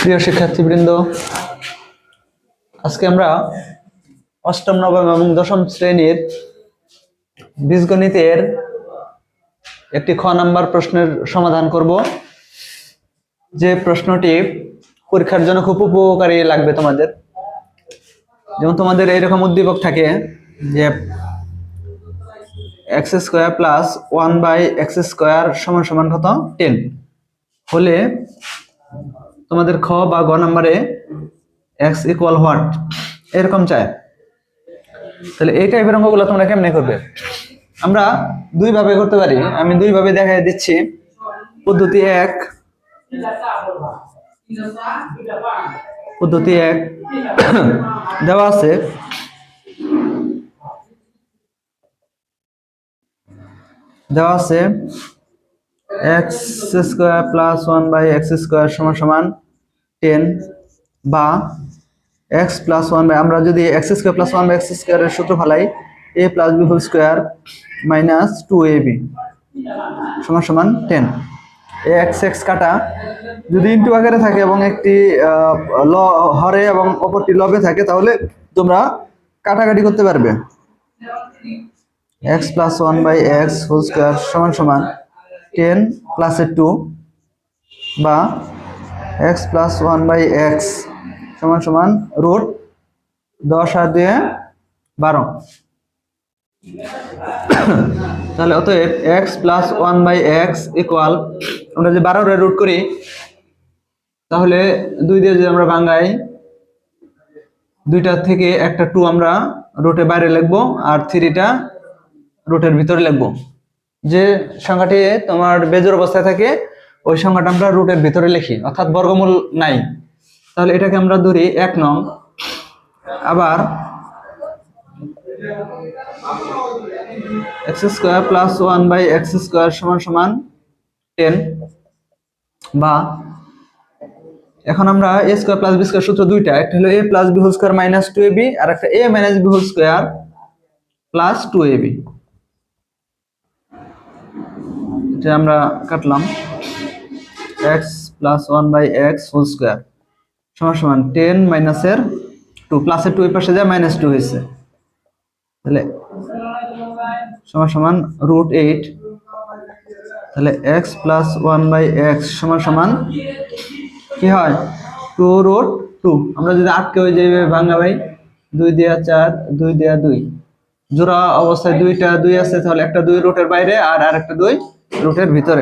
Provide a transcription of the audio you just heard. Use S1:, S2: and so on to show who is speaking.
S1: প্রিয় শিক্ষার্থীবৃন্দ, আজকে আমরা অষ্টম, নবম এবং দশম শ্রেণীর বীজগণিতের একটি খ নাম্বার প্রশ্নের সমাধান করব, যে প্রশ্নটি পরীক্ষার জন্য খুব উপকারী লাগবে তোমাদের। যেমন তোমাদের এইরকম উদ্দীপক থাকে যে এক্স স্কোয়ার প্লাস 1/x² সমান সমান কত 10 হলে তোমাদের খ বা গ নাম্বারে x ইকুয়াল হোয়াট এরকম চায়। তাহলে এই টাইপের অঙ্কগুলো তোমরা কেমনে করবে? আমরা দুইভাবে করতে পারি, আমি দুইভাবে দেখাই দিচ্ছি। পদ্ধতি এক দেওয়া আছে x² প্লাস 1/x² সমান সমান 10 বা x প্লাস 1 আমরা যদি x² প্লাস 1/x² এর সূত্র ফেলাই a plus b whole square minus 2ab সমান সমান 10। x কাটা যদি ইনটু আকারে থাকে এবং একটি হরে এবং অপরটি লবে থাকে তাহলে তোমরা কাটাকাটি করতে পারবে। x plus 1/x whole square সমান সমান 10 প্লাস 2 বা x প্লাস 1/x সমান সমান রুট 10 আর 2 12। তাহলে অতএব x প্লাস 1/x ইকুয়াল, আমরা যে 12 এর রুট করি তাহলে 2 দিয়ে যদি আমরা ভাঙাই, দুইটা থেকে একটা 2 আমরা রুটের বাইরে লিখবো আর 3টা রুটের ভিতরে লিখবো। যে সংখ্যাটি তোমার বেজোড় অবস্থায় থাকে ওই সংখ্যাটা আমরা রুটের ভিতরে লিখি, অর্থাৎ বর্গমূল নাই। তাহলে এটাকে আমরা ধরি 1 নং। আবার x² প্লাস 1/x² সমান সমান 10 বা এখন আমরা a² প্লাস b² সূত্র দুইটা, একটা হলো a plus b whole square minus 2ab আর একটা a minus b whole square plus 2ab। এটা আমরা কাটলাম x plus 1/x whole square সমান সমান 10 মাইনাসের 2 প্লাসের 2 এর পাশে যায় মাইনাস 2 হয়েছে, তাহলে সমান সমান রুট 8। তাহলে x প্লাস 1/x সমান সমান কি হয় 2 রুট 2। আমরা যদি 8 কে ওই যে ভাঙা ভাই 2 দিয়া 4 2 দিয়া 2 জোড়া অবস্থায় দুইটা 2 আছে, তাহলে একটা 2 রুটের বাইরে আর আরেকটা 2 রুটের ভিতরে।